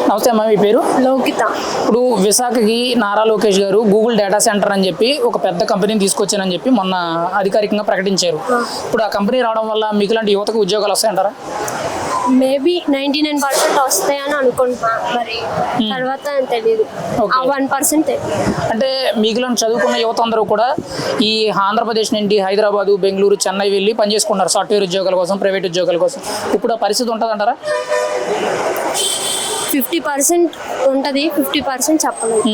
నమస్తే అమ్మ, మీ పేరు? లోకిత. ఇప్పుడు విశాఖకి నారా లోకేష్ గారు గూగుల్ డేటా సెంటర్ అని చెప్పి ఒక పెద్ద కంపెనీని తీసుకొచ్చానని చెప్పి మొన్న అధికారికంగా ప్రకటించారు. ఇప్పుడు ఆ కంపెనీ రావడం వల్ల మీకు లాంటి యువతకు ఉద్యోగాలు వస్తాయంటారా? మేబీ 99% వస్తాయని అనుకుంటున్నా, మరి తర్వాత తెలియదు. 1% తెలియదు. అంటే మీకు లాంటి చదువుకున్న యువత అందరూ కూడా ఈ ఆంధ్రప్రదేశ్ నుండి హైదరాబాదు, బెంగళూరు, చెన్నై వెళ్ళి పనిచేసుకున్నారు సాఫ్ట్వేర్ ఉద్యోగాల కోసం, ప్రైవేట్ ఉద్యోగాల కోసం. ఇప్పుడు ఆ పరిస్థితి ఉంటుందంటారా? 50% ఉంటుంది, 50% చెప్పలేదు.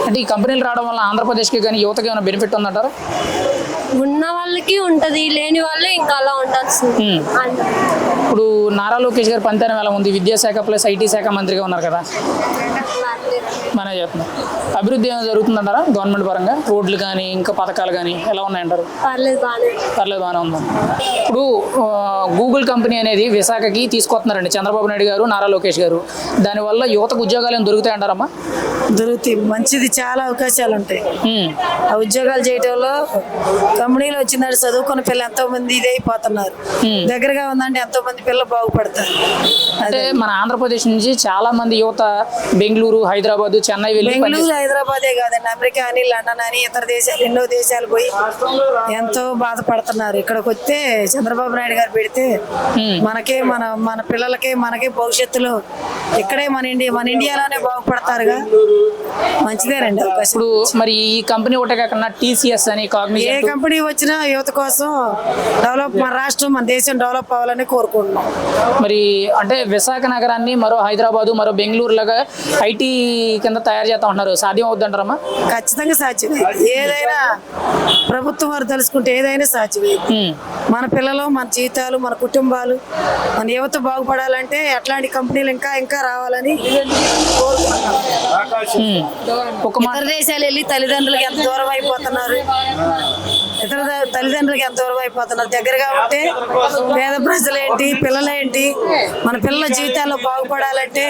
అంటే ఈ కంపెనీలు రావడం వల్ల ఆంధ్రప్రదేశ్కి కానీ యువతకి ఏమైనా బెనిఫిట్ ఉందంటారా? ఉన్న వాళ్ళకి ఉంటుంది, లేని వాళ్ళు ఇంకా అలా ఉండాల్సింది. ఇప్పుడు నారా లోకేష్ గారి పనితనం ఎలా ఉంది? విద్యాశాఖ ప్లస్ ఐటీ శాఖ మంత్రిగా ఉన్నారు కదా, మనం చెప్తున్నాం. అభివృద్ధి ఏమైనా జరుగుతుందంటారా గవర్నమెంట్ పరంగా? రోడ్లు కానీ ఇంకా పథకాలు కానీ ఎలా ఉన్నాయంటారు? పర్లేదు, బాగానే ఉంది. ఇప్పుడు గూగుల్ కంపెనీ అనేది విశాఖకి తీసుకొస్తున్నారండి చంద్రబాబు నాయుడు గారు, నారా లోకేష్ గారు. దానివల్ల యువతకు ఉద్యోగాలు ఏమైనా దొరుకుతాయంటారా? దొరుకుతాయి, మంచిది, చాలా అవకాశాలు ఉంటాయి. ఆ ఉద్యోగాలు చేయటంలో కంపెనీలు వచ్చిందంటే చదువుకున్న పిల్లలు ఎంతో మంది ఇదే అయిపోతున్నారు. దగ్గరగా ఉందంటే ఎంతో మంది పిల్లలు బాగుపడతారు. అంటే మన ఆంధ్రప్రదేశ్ నుంచి చాలా మంది యువత బెంగళూరు, హైదరాబాద్, చెన్నై వెళ్ళి బెంగళూరు, హైదరాబాదే కాదండి, అమెరికా అని, లండన్ అని, ఇతర దేశాలు, ఎన్నో దేశాలు పోయి ఎంతో బాధపడుతున్నారు. ఇక్కడికి వస్తే చంద్రబాబు నాయుడు గారు పెడితే మనకే మన పిల్లలకే మనకే భవిష్యత్తులో ఇక్కడే మన ఇండియాలోనే బాగుపడతారుగా. మంచిదేనండి అవకాశం. ఇప్పుడు మరి ఈ కంపెనీ ఒకటే కాకుండా టీసీఎస్ అని, ఏ కంపెనీ వచ్చినా యువత కోసం డెవలప్, మన రాష్ట్రం, మన దేశం డెవలప్ అవ్వాలని కోరుకుంటున్నాం. మరి అంటే విశాఖ నగరాన్ని మరో హైదరాబాదు, మరో బెంగళూరు లాగా ఐటీ కింద తయారు చేస్తా ఉంటున్నారు. సాధ్యం అవుద్దంటారమ్మా? ఖచ్చితంగా సాధ్యమే. ఏదైనా ప్రభుత్వం వారు తెలుసుకుంటే ఏదైనా సాధ్యమే. మన పిల్లలు, మన జీవితాలు, మన కుటుంబాలు, మన యువత బాగుపడాలంటే అట్లాంటి కంపెనీలు ఇంకా ఇంకా రావాలని కోరుకుంటున్నాం. ఇతర దేశాలు వెళ్ళి తల్లిదండ్రులకి ఎంత దూరం అయిపోతున్నారు, దగ్గరగా ఉంటే పేద ప్రజలేంటి, పిల్లలేంటి, మన పిల్లల జీవితాల్లో బాగుపడాలంటే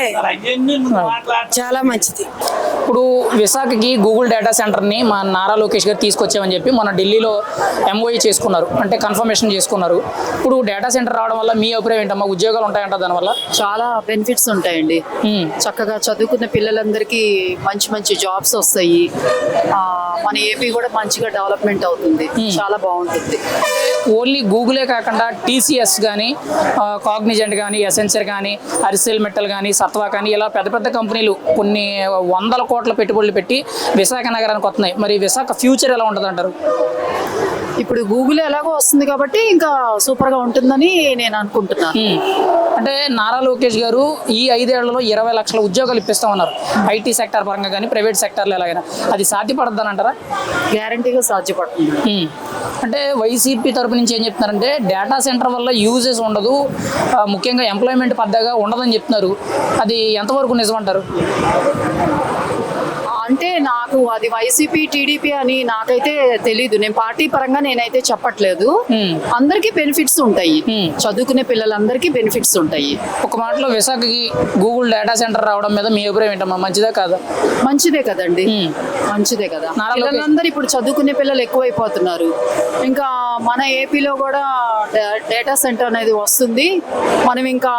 చాలా మంచిది. ఇప్పుడు విశాఖకి గూగుల్ డేటా సెంటర్ని మా నారా లోకేష్ గారు తీసుకొచ్చామని చెప్పి మన ఢిల్లీలో ఎంఓఈ చేసుకున్నారు, అంటే కన్ఫర్మేషన్ చేసుకున్నారు. ఇప్పుడు డేటా సెంటర్ రావడం వల్ల మీ అభిప్రాయం ఏంటమ్మా? ఉద్యోగాలు ఉంటాయంట దానివల్ల? చాలా బెనిఫిట్స్ ఉంటాయండి. చక్కగా చదువుకున్న పిల్లలందరికీ మంచి మంచి జాబ్స్ వస్తాయి. మన ఏపీ కూడా మంచిగా డెవలప్మెంట్ అవుతుంది. చాలా బాగుంటుంది. ఓన్లీ గూగులే కాకుండా టీసీఎస్ కానీ, కాగ్నిజెంట్ కానీ, ఎసెన్సర్ కానీ, అరిసెల్ మెటల్ కానీ, సత్వా కానీ, ఇలా పెద్ద పెద్ద కంపెనీలు కొన్ని వందల కోట్ల పెట్టుబడులు పెట్టి విశాఖ నగరానికి వస్తున్నాయి. మరి విశాఖ ఫ్యూచర్ ఎలా ఉంటుంది అంటారు? ఇప్పుడు గూగుల్ ఎలాగో వస్తుంది కాబట్టి ఇంకా సూపర్గా ఉంటుందని నేను అనుకుంటున్నాను. అంటే నారా లోకేష్ గారు ఈ 5 ఏళ్లలో 20 లక్షల ఉద్యోగాలు ఇప్పిస్తామన్నారు, ఐటీ సెక్టర్ పరంగా కానీ, ప్రైవేట్ సెక్టర్లో ఎలాగైనా. అది సాధ్యపడద్దని అంటారా? గ్యారంటీగా సాధ్యపడుతుంది. అంటే వైసీపీ తరపు నుంచి ఏం చెప్తున్నారంటే డేటా సెంటర్ వల్ల యూజెస్ ఉండదు, ముఖ్యంగా ఎంప్లాయ్మెంట్ పెద్దగా ఉండదని చెప్తున్నారు. అది ఎంతవరకు నిజమంటారు? అంటే నాకు అది వైసీపీ, టీడీపీ అని నాకైతే తెలీదు. నేను పార్టీ పరంగా నేనైతే చెప్పట్లేదు. అందరికీ బెనిఫిట్స్ ఉంటాయి, చదువుకునే పిల్లలందరికీ బెనిఫిట్స్ ఉంటాయి. ఒక మాటలో విశాఖకి గూగుల్ డేటా సెంటర్ రావడం మీద మీ అభిప్రాయం ఏంటమ్మా? మంచిదే కాదా? మంచిదే కదండి, మంచిదే కదా. పిల్లలందరూ ఇప్పుడు చదువుకునే పిల్లలు ఎక్కువైపోతున్నారు. ఇంకా మన ఏపీలో కూడా డేటా సెంటర్ అనేది వస్తుంది. మనం ఇంకా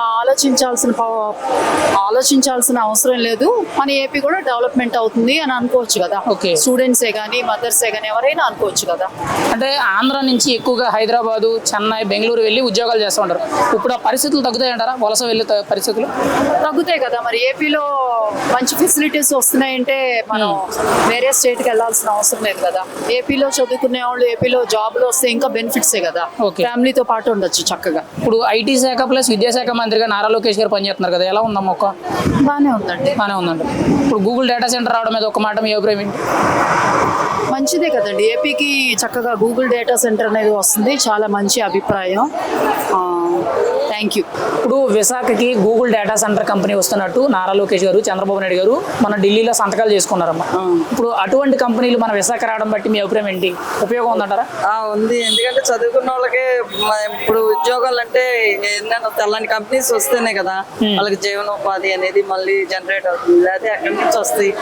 ఆలోచించాల్సిన అవసరం లేదు. మన ఏపీ కూడా డెవలప్మెంట్ అవుతుంది అని అనుకోవచ్చు కదా. స్టూడెంట్సే కానీ, మదర్సే కానీ, ఎవరైనా అనుకోవచ్చు కదా. అంటే ఆంధ్ర నుంచి ఎక్కువగా హైదరాబాదు, చెన్నై, బెంగళూరు వెళ్ళి ఉద్యోగాలు చేస్తూ ఉంటారు. ఇప్పుడు ఆ పరిస్థితులు తగ్గుతాయంటారా? వలస వెళ్ళే పరిస్థితులు తగ్గుతాయి కదా. మరి ఏపీలో మంచి ఫెసిలిటీస్ వస్తున్నాయంటే మనం వేరే స్టేట్కి వెళ్ళాల్సిన అవసరం లేదు కదా. ఏపీలో చదువుకునే వాళ్ళు ఏపీలో జాబ్లు వస్తే ఇంకా బెనిఫిట్సే కదా. ఫ్యామిలీతో పాటు ఉండొచ్చు చక్కగా. ఇప్పుడు ఐటీ శాఖ ప్లస్ విద్యాశాఖ మంత్రిగా నారా లోకేష్ గారు పనిచేస్తున్నారు కదా, ఎలా ఉందమ్మా? బాగానే ఉందండి. ఇప్పుడు గూగుల్ డేటా సెంటర్ రావడం మీద ఒక మాట మీ అభిప్రాయం ఏంటి? మంచిదే కదండి. ఏపీకి చక్కగా గూగుల్ డేటా సెంటర్ అనేది వస్తుంది, చాలా మంచి అభిప్రాయం. Thank you. ఇప్పుడు విశాఖకి గూగుల్ డేటా సెంటర్ కంపెనీ వస్తున్నట్టు నారా లోకేష్ గారు, చంద్రబాబు నాయుడు గారు మన ఢిల్లీలో సంతకాలు చేసుకున్నారమ్మా. ఇప్పుడు అటువంటి కంపెనీలు మన విశాఖ రావడం బట్టి మీ అభిప్రాయం ఏంటి? ఉపయోగం ఉందంటారా? ఉంది, ఎందుకంటే చదువుకున్న వాళ్ళకి ఇప్పుడు ఉద్యోగాలు అంటే తెల్లని కంపెనీస్ వస్తేనే కదా వాళ్ళకి జీవనోపాధి అనేది మళ్ళీ జనరేట్ అవుతుంది. లేదా ఎక్కడి నుంచి వస్తాయి,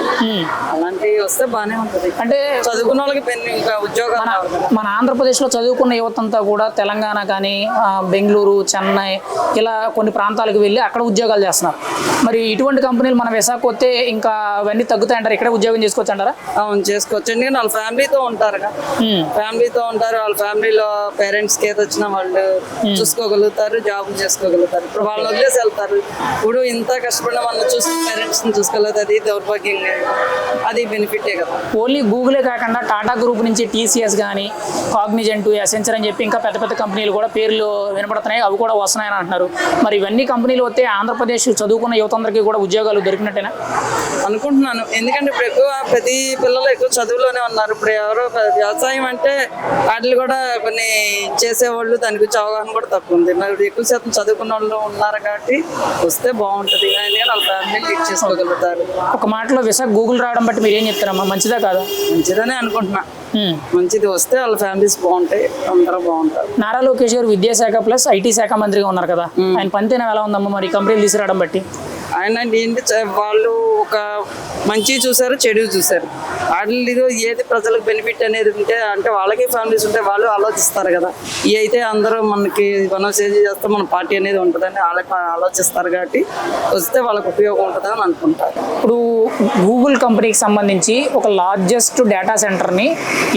అలాంటివి వస్తే బాగానే ఉంటుంది. అంటే చదువుకున్న వాళ్ళకి ఇంకా ఉద్యోగాలు రావాలి కదా. మన ఆంధ్రప్రదేశ్లో చదువుకున్న యువతంతా కూడా తెలంగాణ కానీ బెంగళూరు, చెన్నై ఇలా కొన్ని ప్రాంతాలకు వెళ్ళి అక్కడ ఉద్యోగాలు చేస్తున్నారు. మరి ఇటువంటి కంపెనీలు మన విశాఖ వస్తే ఇంకా అవన్నీ తగ్గుతాయంటారు, ఇక్కడే ఉద్యోగం చేసుకోవచ్చు అంటారా? అవును, చేసుకోవచ్చు. ఎందుకంటే వాళ్ళ ఫ్యామిలీతో ఉంటారుగా, ఫ్యామిలీతో ఉంటారు. వాళ్ళ ఫ్యామిలీలో పేరెంట్స్కి ఏది వచ్చినా వాళ్ళు చూసుకోగలుగుతారు, జాబ్ చేసుకోగలుగుతారు. ఇప్పుడు వాళ్ళని వదిలేసి వెళ్తారు. ఇప్పుడు ఇంత కష్టపడిన వాళ్ళని చూసి పేరెంట్స్ ని చూసుకోలేదు, అది దౌర్భాగ్యంగా, అది బెనిఫిటే కదా. ఓన్లీ గూగులే కాకుండా టాటా గ్రూప్ నుంచి టీసీఎస్ కానీ, కాగ్నిజెంట్, ఎసెన్చర్ అని చెప్పి ఇంకా పెద్ద పెద్ద కంపెనీలు కూడా పేర్లు వినపడుతున్నాయి, అవి కూడా వస్తున్నాయని అంటున్నారు. మరి ఇవన్నీ కంపెనీలు వస్తే ఆంధ్రప్రదేశ్ చదువుకున్న యువతందరికీ కూడా ఉద్యోగాలు దొరికినట్టేనా అనుకుంటున్నాను. ఎందుకంటే ఇప్పుడు ఎక్కువ ప్రతి పిల్లలు ఎక్కువ చదువులోనే ఉన్నారు. ఇప్పుడు ఎవరో వ్యవసాయం అంటే వాటిని కూడా కొన్ని చేసేవాళ్ళు, దాని గురించి అవగాహన కూడా తక్కువ ఉంది. మరి ఎక్కువ శాతం చదువుకున్న వాళ్ళు ఉన్నారు కాబట్టి వస్తే బాగుంటుంది. కానీ వాళ్ళ ఫ్యామిలీ లీడ్ చేసుకోగలుగుతారు. ఒక మాటలో విశాఖ గూగుల్ రావడం బట్టి మీరు ఏం చెప్తారమ్మా, మంచిదా కాదా? మంచిదనే అనుకుంటున్నా. మంచిది వస్తే వాళ్ళ ఫ్యామిలీస్ బాగుంటాయి, అందరూ బాగుంటారు. నారా లోకేష్ గారు విద్యాశాఖ ప్లస్ ఐటీ శాఖ మంత్రిగా ఉన్నారు కదా, ఆయన పనితీరు ఎలా ఉందమ్మా మరి కంపెనీలు తీసుకురావడం బట్టి? ఆయన ఏంటి, వాళ్ళు ఒక మంచి చూసారు, చెడు చూసారు. వాటిలో ఏది ప్రజలకు బెనిఫిట్ అనేది ఉంటే, అంటే వాళ్ళకి ఫ్యామిలీస్ ఉంటే వాళ్ళు ఆలోచిస్తారు కదా. ఇవి అయితే అందరూ మనకి మనం సేవ్ చేస్తే మన పార్టీ అనేది ఉంటుందని వాళ్ళకి ఆలోచిస్తారు కాబట్టి వస్తే వాళ్ళకి ఉపయోగం ఉంటుందని అనుకుంటారు. ఇప్పుడు గూగుల్ కంపెనీకి సంబంధించి ఒక లార్జెస్ట్ డేటా సెంటర్ని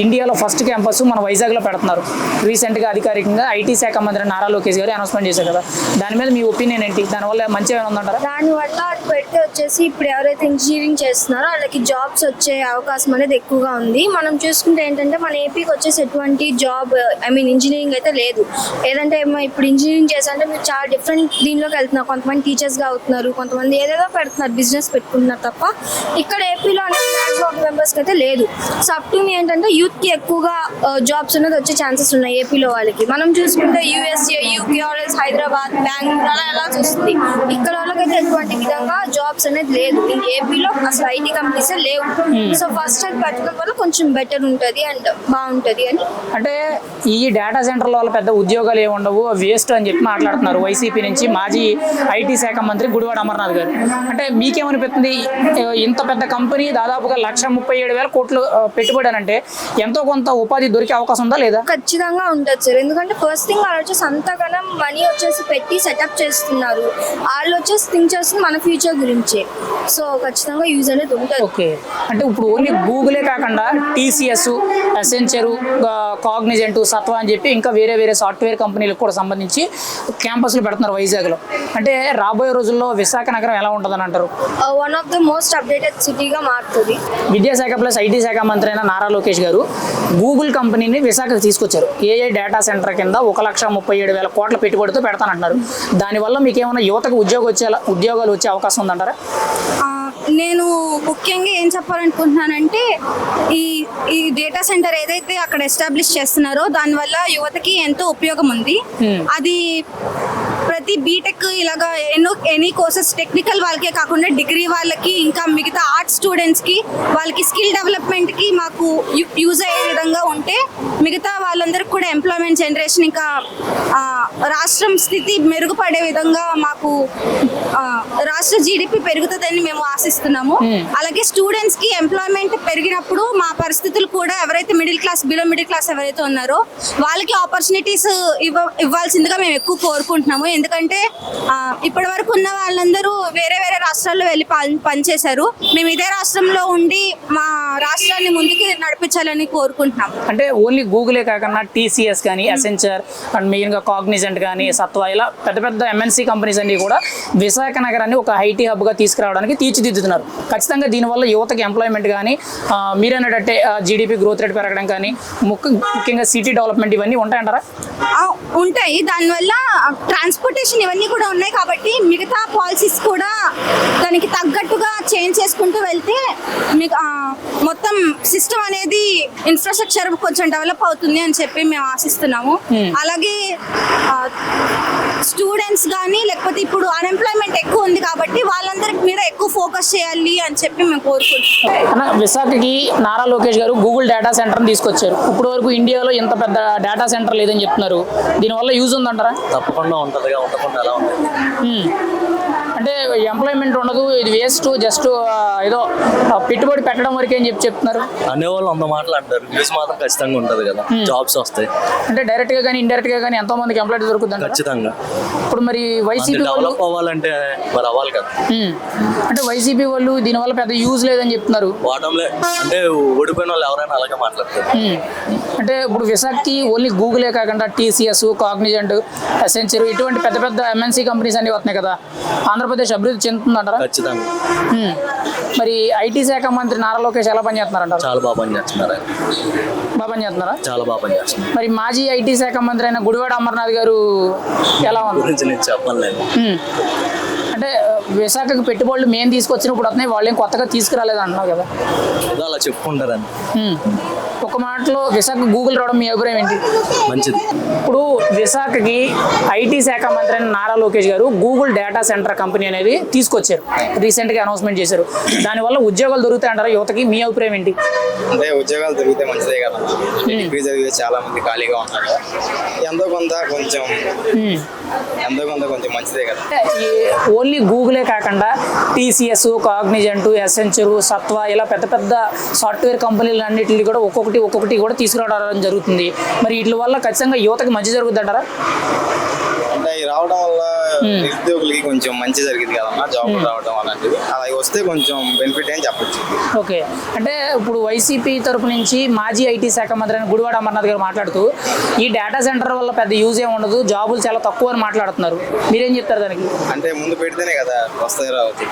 ఇండియాలో ఫస్ట్ క్యాంపస్ మన వైజాగ్లో పెడుతున్నారు. రీసెంట్గా అధికారికంగా ఐటీ శాఖ మంత్రి నారా లోకేష్ గారు అనౌన్స్మెంట్ చేశారు కదా, దాని మీద మీ ఒపీనియన్ ఏంటి? దానివల్ల మంచిగా ఉందంటారా? దానివల్ల అది పెడితే వచ్చేసి ఇప్పుడు ఎవరైతే ఇంజనీరింగ్ చేస్తున్నారో వాళ్ళకి జాబ్స్ వచ్చే అవకాశం అనేది ఎక్కువగా ఉంది. మనం చూసుకుంటే ఏంటంటే మన ఏపీకి వచ్చేసి ఎటువంటి జాబ్ ఇంజనీరింగ్ అయితే లేదు. ఏదంటే ఇప్పుడు ఇంజనీరింగ్ చేసారంటే మీరు చాలా డిఫరెంట్ దీనిలోకి వెళ్తున్నారు. కొంతమంది టీచర్స్గా అవుతున్నారు, కొంతమంది ఏదేదో పెడుతున్నారు, బిజినెస్ పెట్టుకుంటున్నారు తప్ప ఇక్కడ ఏపీలో అనేది మ్యాక్సిమం మెంబర్స్కి అయితే లేదు. సో అప్ టు మీ ఏంటంటే యూత్కి ఎక్కువగా జాబ్స్ అనేది వచ్చే ఛాన్సెస్ ఉన్నాయి ఏపీలో వాళ్ళకి. మనం చూసుకుంటే యూఎస్ఏ, యూకే, హైదరాబాద్, బెంగళూరు అలా ఎలా చూస్తుంది. ఇక్కడ వాళ్ళకైతే ఎటువంటి విధంగా జాబ్స్ అనేది లేదు. ఏపీలో అసలు ఐటీ కంపెనీస్ లేవు. సో ఫస్ట్ అది పెట్టడం వల్ల కొంచెం బెటర్ ఉంటుంది అండ్ బాగుంటుంది అని. అంటే ఈ డేటా సెంటర్ల వల్ల పెద్ద ఉద్యోగాలు ఏమి ఉండవు, వేస్ట్ అని చెప్పి మాట్లాడుతున్నారు వైసీపీ నుంచి మాజీ ఐటీ శాఖ మంత్రి గుడివాడ అమర్నాథ్ గారు. అంటే మీకేమనిపిస్తుంది, ఇంత పెద్ద కంపెనీ దాదాపుగా 1,37,000 కోట్లు పెట్టుబడి అని అంటే ఎంతో కొంత ఉపాధి దొరికే అవకాశం ఉందా లేదా? ఖచ్చితంగా ఉంటుంది సార్. ఎందుకంటే ఫస్ట్ థింగ్ వాళ్ళు వచ్చేసి అంతగానం మనీ వచ్చేసి పెట్టి సెటప్ చేస్తున్నారు. వాళ్ళు వచ్చేసి థింక్ చేస్తుంది మన ఫ్యూచర్ గురించి. సో ఖచ్చితంగా యూజ్ అనేది ఉంటుంది. ఓకే, అంటే ఇప్పుడు ఓన్లీ గూగులే కాకుండా టీసీఎస్, ఎసెన్చర్, కాగ్నిజెంట్, సత్వా అని చెప్పి ఇంకా వేరే వేరే సాఫ్ట్వేర్ కంపెనీలకు కూడా సంబంధించి క్యాంపస్లు పెడుతున్నారు వైజాగ్లో. అంటే రాబోయే రోజుల్లో విశాఖ నగరం ఎలా ఉంటుందని అంటారు? One of the most updated సిటీగా మారుతుంది. విద్యాశాఖ ప్లస్ ఐటీ శాఖ మంత్రి అయిన నారా లోకేష్ గారు గూగుల్ కంపెనీని విశాఖకు తీసుకొచ్చారు. ఏఐ డేటా సెంటర్ కింద 1,37,000 కోట్ల పెట్టుబడితో పెడతానంటున్నారు. దానివల్ల మీకు ఏమైనా యువతకు ఉద్యోగాలు వచ్చే అవకాశం ఉందంటారా? నేను ముఖ్యంగా ఏం చెప్పాలనుకుంటున్నానంటే ఈ డేటా సెంటర్ ఏదైతే అక్కడ ఎస్టాబ్లిష్ చేస్తున్నారో దానివల్ల యువతకి ఎంతో ఉపయోగం ఉంది. అది ప్రతి బీటెక్ ఇలాగా ఎనీ కోర్సెస్ టెక్నికల్ వాళ్ళకే కాకుండా డిగ్రీ వాళ్ళకి ఇంకా మిగతా ఆర్ట్స్ స్టూడెంట్స్కి వాళ్ళకి స్కిల్ డెవలప్మెంట్కి మాకు యూజ్ అయ్యే విధంగా ఉంటే మిగతా వాళ్ళందరికీ కూడా ఎంప్లాయ్మెంట్ జనరేషన్ ఇంకా రాష్ట్రం స్థితి మెరుగుపడే విధంగా మాకు రాష్ట్ర జీడిపి పెరుగుతుందని మేము ఆశిస్తున్నాము. అలాగే స్టూడెంట్స్ కి ఎంప్లాయ్మెంట్ పెరిగినప్పుడు మా పరిస్థితులు కూడా ఎవరైతే middle class, below middle class ఎవరైతే ఉన్నారో వాళ్ళకి ఆపర్చునిటీస్ ఇవ్వాల్సిందిగా మేము ఎక్కువ కోరుకుంటున్నాము. ఎందుకంటే ఇప్పటి వరకు ఉన్న వాళ్ళందరూ వేరే వేరే రాష్ట్రాల్లో వెళ్ళి పనిచేశారు. మేము ఇదే రాష్ట్రంలో ఉండి మా రాష్ట్రాన్ని ముందుకు నడిపించాలని కోరుకుంటున్నాము. అంటే ఓన్లీ గూగులే కాకుండా టీసీఎస్ కానీ, ఎసెన్చర్ అండ్ మెయిన్గా కాగ్నిజెంట్ కానీ, సత్వా ఇలా పెద్ద పెద్ద ఎంఎన్సీ కంపెనీస్ అన్ని కూడా విశాఖ నగరాన్ని ఒక ఐటీ హబ్గా తీసుకురావడానికి తీర్చిదిద్దుతున్నారు. ఖచ్చితంగా దీనివల్ల యువతకి ఎంప్లాయ్మెంట్ కానీ, మీరన్నట్టే జీడిపి గ్రోత్ రేట్ పెరగడం కానీ, ముఖ్యంగా సిటీ డెవలప్మెంట్ ఇవన్నీ ఉంటాయంటారా? ఉంటాయి. దానివల్ల ట్రాన్స్పోర్టేషన్ ఇవన్నీ కూడా ఉన్నాయి కాబట్టి మిగతా పాలసీస్ కూడా దానికి తగ్గట్టుగా చేంజ్ చేసుకుంటూ వెళ్తే మీకు మొత్తం సిస్టమ్ అనేది ఇన్ఫ్రాస్ట్రక్చర్ కొంచెం డెవలప్ అవుతుంది అని చెప్పి మేము ఆశిస్తున్నాము. అలాగే స్టూడెంట్స్ కానీ లేకపోతే ఇప్పుడు అన్ఎంప్లాయ్మెంట్ ఎక్కువ ఉంది కాబట్టి వాళ్ళందరి మీద ఎక్కువ ఫోకస్ చేయాలి అని చెప్పి మేము కోరుకుంటున్నాం. విశాఖకి నారా లోకేష్ గారు గూగుల్ డేటా సెంటర్ని తీసుకొచ్చారు. ఇప్పటి వరకు ఇండియాలో ఇంత పెద్ద డేటా సెంటర్ లేదని చెప్తున్నారు. దీనివల్ల యూజ్ ఉందంటారా? తప్పకుండా ఉంటుందిగా, ఉండకుండా ఎలా ఉంటుంది. అంటే ఎంప్లాయ్మెంట్ ఉండదు, ఇది వేస్ట్, జస్ట్ ఏదో పెట్టుబడి పెట్టడం వరకే అని చెప్తున్నారు. అనేవాళ్ళు 100 మాటలు అంటారు, న్యూస్ మాత్రం ఖచ్చితంగా ఉంటది కదా, జాబ్స్ వస్తాయి. అంటే డైరెక్ట్ గా కానీ ఇండైరెక్ట్ గా కానీ ఎంతో మందికి ఎంప్లాయ్ దొరుకుతుంది ఖచ్చితంగా. ఇప్పుడు మరి వైసీపీ డెవలప్ అవ్వాలంటే మరి అవ్వాలి కదా. అంటే వైసీపీ వాళ్ళు దీనివల్ల పెద్ద యూజ్ లేదని చెప్తున్నారు. వాటంలే అంటే ఓడిపోయిన వాళ్ళు ఎవరైనా అలాగే మాట్లాడతారు. అంటే ఇప్పుడు విశాఖకి ఓన్లీ గూగులే కాకుండా టీసీఎస్, కాగ్నిజెంట్, ఎసెన్షియల్ ఇటువంటి పెద్ద పెద్ద ఎంఎన్సీ కంపెనీస్ అన్ని వస్తున్నాయి కదా, ఆంధ్రప్రదేశ్ అభివృద్ధి చెందుతుందంటారా? ఖచ్చితంగా. మరి ఐటీ శాఖ మంత్రి నారా లోకేష్ ఎలా పనిచేస్తున్నారంటారు? చాలా బాగా పనిచేస్తున్నారు. బాగా పనిచేస్తున్నారా? చాలా బాగా పనిచేస్తున్నారు. మరి మాజీ ఐటీ శాఖ మంత్రి అయిన గుడివాడ అమర్నాథ్ గారు ఎలా ఉంది? గురించి నేను చెప్పలేదు. అంటే విశాఖకి పెట్టుబడులు మేము తీసుకొచ్చినప్పుడు వస్తున్నాయి, వాళ్ళు ఏం కొత్తగా తీసుకురాలేదు అంటున్నావు కదా. ఏదో అలా చెప్పుకుంటారని. ఒక మాటలో విశాఖ గూగుల్ రావడం మీ అభిప్రాయం ఏంటి? మంచిది. ఇప్పుడు విశాఖకి ఐటీ శాఖ మంత్రి అయిన నారా లోకేష్ గారు గూగుల్ డేటా సెంటర్ కంపెనీ అనేది తీసుకొచ్చారు, రీసెంట్గా అనౌన్స్మెంట్ చేశారు. దానివల్ల ఉద్యోగాలు దొరుకుతాయంటారా యువతకి? మీ అభిప్రాయం ఏంటి? అంటే ఉద్యోగాలు దొరికితే మంచిదే కదా, డిగ్రీ చదివితే చాలా మంది ఖాళీగా ఉన్నారు, ఎంతో కొంత కొంచెం మంచిదే కదా. ఓన్లీ గూగులే కాకుండా టీసీఎస్, కాగ్నిజెంట్, ఎసెన్షియల్, సత్వ ఇలా పెద్ద పెద్ద సాఫ్ట్వేర్ కంపెనీలు అన్నింటినీ కూడా ఒక్కొక్కటి కూడా తీసుకురావడం జరుగుతుంది. మరి వీటి వల్ల ఖచ్చితంగా యువతకి మంచి జరుగుతుంది అంటారా? అంటే ఈ రావడం వల్ల నిరుద్యోగులకి కొంచెం మంచి జరిగింది కదన్నా, జాబ్ రావడం అలాంటివి అలా వస్తే కొంచెం బెనిఫిట్ అని చెప్పచ్చు. ఓకే, అంటే ఇప్పుడు వైసీపీ తరపు నుంచి మాజీ ఐటీ శాఖ మంత్రి అయిన గుడివాడ అమర్నాథ్ గారు మాట్లాడుతూ ఈ డేటా సెంటర్ వల్ల పెద్ద యూజ్ ఏమి ఉండదు, జాబులు చాలా తక్కువ అని మాట్లాడుతున్నారు. మీరేం చెప్తారు దానికి? అంటే ముందు పెడితేనే కదా వస్తాయి రావచ్చు,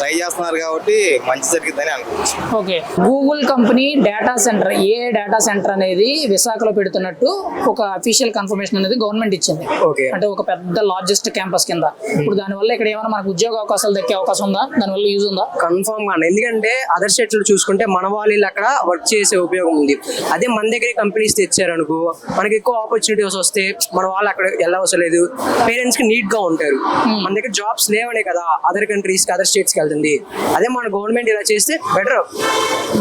ట్రై చేస్తున్నారు కాబట్టి మంచి జరిగిద్దని అనుకోవచ్చు. Okay, Google company data centre, ఏ డేటా సెంటర్ అనేది విశాఖలో పెడుతున్నట్టు ఒక అఫీషియల్ కన్ఫర్మేషన్ అనేది గవర్నమెంట్ ఇచ్చింది. అంటే ఒక పెద్ద లార్జెస్ట్ క్యాంపస్ కింద. ఇప్పుడు దానివల్ల ఇక్కడ ఏమైనా మనకు ఉద్యోగ అవకాశాలు దక్కే అవకాశం ఉందా? దానివల్ల యూజ్ ఉందా? కన్ఫర్మ్ గా, ఎందుకంటే అదర్ స్టేట్స్ లో చూసుకుంటే మన వాళ్ళు అక్కడ వర్క్ చేసే ఉపయోగం ఉంది. అదే మన దగ్గర కంపెనీస్ తెచ్చారనుకో మనకి ఎక్కువ ఆపర్చునిటీస్ వస్తే మన వాళ్ళు అక్కడ వెళ్ళవసరం లేదు, పేరెంట్స్ కి నీట్ గా ఉంటారు. మన దగ్గర జాబ్స్ లేవనే కదా అదర్ కంట్రీస్ కి, అదర్ స్టేట్స్ కి వెళ్తుంది. అదే మన గవర్నమెంట్ ఇలా చేస్తే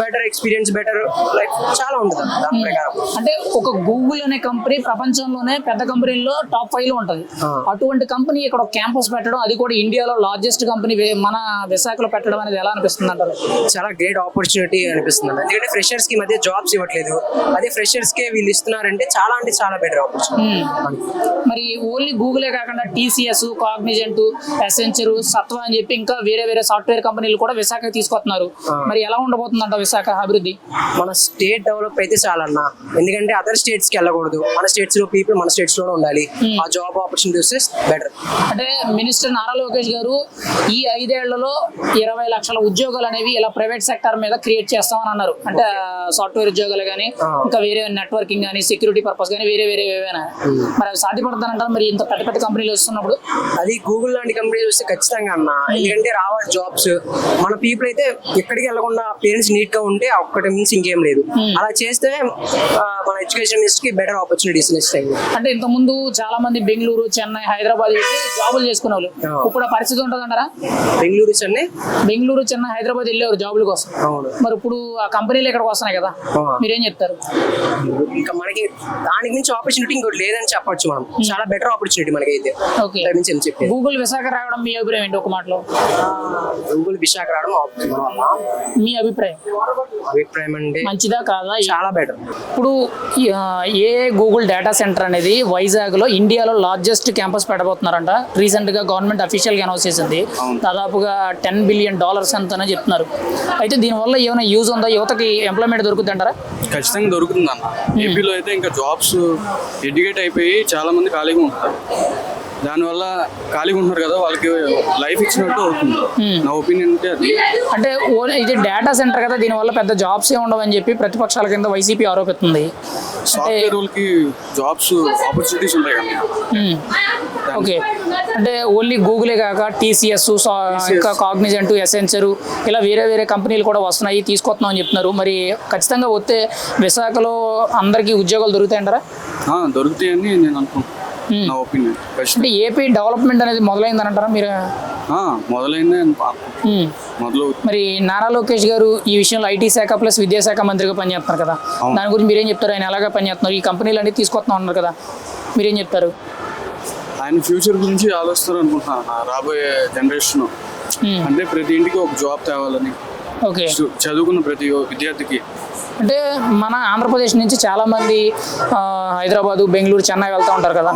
బెటర్ ఎక్స్పీరియన్స్, బెటర్ లైఫ్ చాలా ఉంటుంది దాని ప్రకారం. అంటే ఒక గూగుల్ అనే కంపెనీ ప్రపంచంలోనే పెద్ద కంపెనీల్లో టాప్ 5 లో ఉంటుంది. అటువంటి కంపెనీ ఇక్కడ క్యాంపస్ పెట్టడం, అది కూడా ఇండియాలో లార్జెస్ట్ కంపెనీ మన విశాఖలో పెట్టడం అనేది ఎలా అనిపిస్తుంది అంటారు? చాలా గ్రేట్ ఆపర్చునిటీ అనిపిస్తుంది. ఎందుకంటే ఫ్రెషర్స్ కి మధ్య జాబ్స్ ఇవ్వట్లేదు, అదే ఫ్రెషర్స్ కే వీళ్ళు ఇస్తున్నారంటే చాలా అంటే చాలా బెటర్ ఆపర్చునిటీ. మరి ఓన్లీ గూగులే కాకుండా టీసీఎస్, కాగ్నిజెంట్, ఎసెన్షియల్, సత్వ అని చెప్పి ఇంకా వేరే సాఫ్ట్వేర్ కంపెనీలు కూడా విశాఖ తీసుకొస్తున్నారు. మరి ఎలా ఉండబోతుందంట విశాఖ అభివృద్ధి? మన స్టేట్ డెవలప్ అయితే చాలన్నా, ఎందుకంటే అదర్ స్టేట్స్ కి వెళ్ళకూడదు, మన స్టేట్స్ లో పీపుల్ మన స్టేట్స్ లోనే ఉండాలి. ఆ జాబ్ ఆపర్చునిటీస్ బెటర్. అంటే మినిస్టర్ నారా లోకేష్ గారు ఈ 5 ఏళ్లలో 20 లక్షల ఉద్యోగాలు అనేవి ఇలా ప్రైవేట్ సెక్టర్ మీద క్రియేట్ చేస్తామని అన్నారు. అంటే సాఫ్ట్వేర్ ఉద్యోగాలు కానీ ఇంకా వేరే నెట్వర్కింగ్ కానీ సెక్యూరిటీ పర్పస్ కానీ వేరే ఏవైనా. మరి అవి సాధ్యపడుతుందంటారు మరి ఇంత పెద్ద పెద్ద కంపెనీలు వస్తున్నప్పుడు? అది గూగుల్ లాంటి కంపెనీస్ వస్తే ఖచ్చితంగా అన్న, ఎందుకంటే రావాలి జాబ్స్. మన పీపుల్ అయితే ఎక్కడికి వెళ్ళకుండా పేరెంట్స్ నీట్ గా ఉంటే ఒక్కటి మీన్స్ ఇంకేం లేదు. అలా చేస్తే మన ఎడ్యుకేషన్ మినిస్టర్ కి బెటర్ ఆపర్చునిటీస్ ఇస్తాయి. అంటే ఇంత ముందు చాలా మంది బెంగళూరు, చెన్నై, హైదరాబాద్ జాబులు చేసుకునే వాళ్ళు, ఇప్పుడు ఆ పరిస్థితి ఉంటుందంటారా? బెంగళూరు, చెన్నై, హైదరాబాద్ వెళ్ళేవారు జాబుల కోసం. మరి ఇప్పుడు ఆ కంపెనీలు ఇక్కడికి వస్తున్నాయి కదా, మీరేం చెప్తారు? ఇంకా మనకి దానికి మించి ఆపర్చునిటీ ఇంకోటి లేదని చెప్పొచ్చు. మనం చాలా బెటర్ ఆపర్చునిటీ మనకి అయితే. ఓకే, గూగుల్ విశాఖ రావడం మీ అభిప్రాయం ఏంటి? ఒక మాటలో గూగుల్ విశాఖ రావడం మీ అభిప్రాయం అంటే మంచిదా కాదా? చాలా బెటర్. ఇప్పుడు ఏ గూగుల్ డేటా సెంటర్ అనేది వైజాగ్ లో ఇండియాలో లార్జెస్ట్ క్యాంపస్ పెట్టబోతున్నారంట. రీసెంట్ గా గవర్నమెంట్ అఫీషియల్ గా అనౌన్స్ చేసింది. దాదాపుగా $10 బిలియన్ అంతనే చెప్తున్నారు. అయితే దీనివల్ల ఏమైనా యూజ్ ఉందా? యువతకి ఎంప్లాయ్మెంట్ దొరుకుతుంది అంటారా? ఖచ్చితంగా దొరుకుతుంది అన్న. ఏపీలో అయితే ఇంకా జాబ్స్ ఎడ్యుకేట్ అయిపోయి చాలా మంది ఖాళీగా ఉంటారు. దానివల్ల ఖాళీగా ఉంటున్నారు కదా, వాళ్ళకి లైఫ్ ఇచ్చినట్టు అవుతుంది. నా ఒపీనియన్ అంటే అది. అంటే ఇది డేటా సెంటర్ కదా, దీనివల్ల పెద్ద జాబ్స్ ఏ ఉండవని చెప్పి ప్రతిపక్షాల కింద వైసీపీ ఆరోపిస్తుంది. సాఫ్ట్వేర్ వాళ్ళకి జాబ్స్ ఆపర్చునిటీస్ ఉంటాయి కదా. ఓకే, అంటే ఓన్లీ గూగులే కాక టీసీఎస్, ఇంకా కాగ్నిజెంట్, ఎసెన్షియల్ ఇలా వేరే కంపెనీలు కూడా వస్తున్నాయి, తీసుకొస్తున్నాం అని చెప్తున్నారు. మరి ఖచ్చితంగా వస్తే విశాఖలో అందరికీ ఉద్యోగాలు దొరుకుతాయంటారా? దొరుకుతాయని నేను అనుకుంటున్నాను, నా ఒపీనియన్. అంటే ఏపీ డెవలప్మెంట్ అనేది మొదలైందని అంటారా మీరు? మొదలైందే మరి నారా లోకేష్ గారు ఈ విషయంలో ఐటీ శాఖ ప్లస్ విద్యాశాఖ మంత్రిగా పనిచేస్తున్నారు కదా, దాని గురించి మీరేం చెప్తారు? ఆయన ఎలాగా పనిచేస్తున్నారు? ఈ కంపెనీలు అన్ని తీసుకొస్తున్నాం అన్నారు కదా, మీరేం చెప్తారు? ఆయన ఫ్యూచర్ గురించి ఆలోచిస్తారు అనుకుంటున్నాను రాబోయే జనరేషన్. అంటే ప్రతి ఇంటికి ఒక జాబ్ తేవాలని, ఓకే. చదువుకున్న ప్రతి విద్యార్థికి. అంటే మన ఆంధ్రప్రదేశ్ నుంచి చాలా మంది హైదరాబాదు, బెంగళూరు, చెన్నై వెళ్తూ ఉంటారు కదా.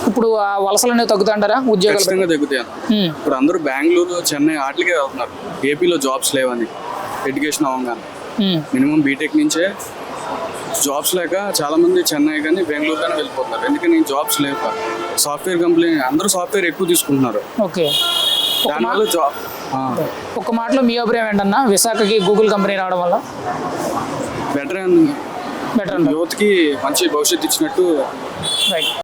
ఇప్పుడు ఆ వలసలు అనేవి తగ్గుతుంటారా ఉద్యోగాలు? ఖచ్చితంగా తగ్గుతాయి. ఇప్పుడు అందరూ బెంగళూరు, చెన్నై వాటికే వెళ్తున్నారు. ఏపీలో జాబ్స్ లేవని ఎడ్యుకేషన్ అవ్వగానే. మినిమం బీటెక్ నుంచే జాబ్స్ లేక చాలా మంది చెన్నై కానీ బెంగళూరు కానీ వెళ్ళిపోతున్నారు. ఎందుకని జాబ్స్ లేక. సాఫ్ట్వేర్ కంపెనీ అందరూ సాఫ్ట్వేర్ ఎక్కువ తీసుకుంటున్నారు. ఓకే. దానివల్ల జాబ్. ఒక మాటలో మీ అభిప్రాయం ఏంటన్నా విశాఖకి గూగుల్ కంపెనీ రావడం వల్ల? బెటర్ బెటర్ యూత్కి మంచి భవిష్యత్తు ఇచ్చినట్టు. రైట్.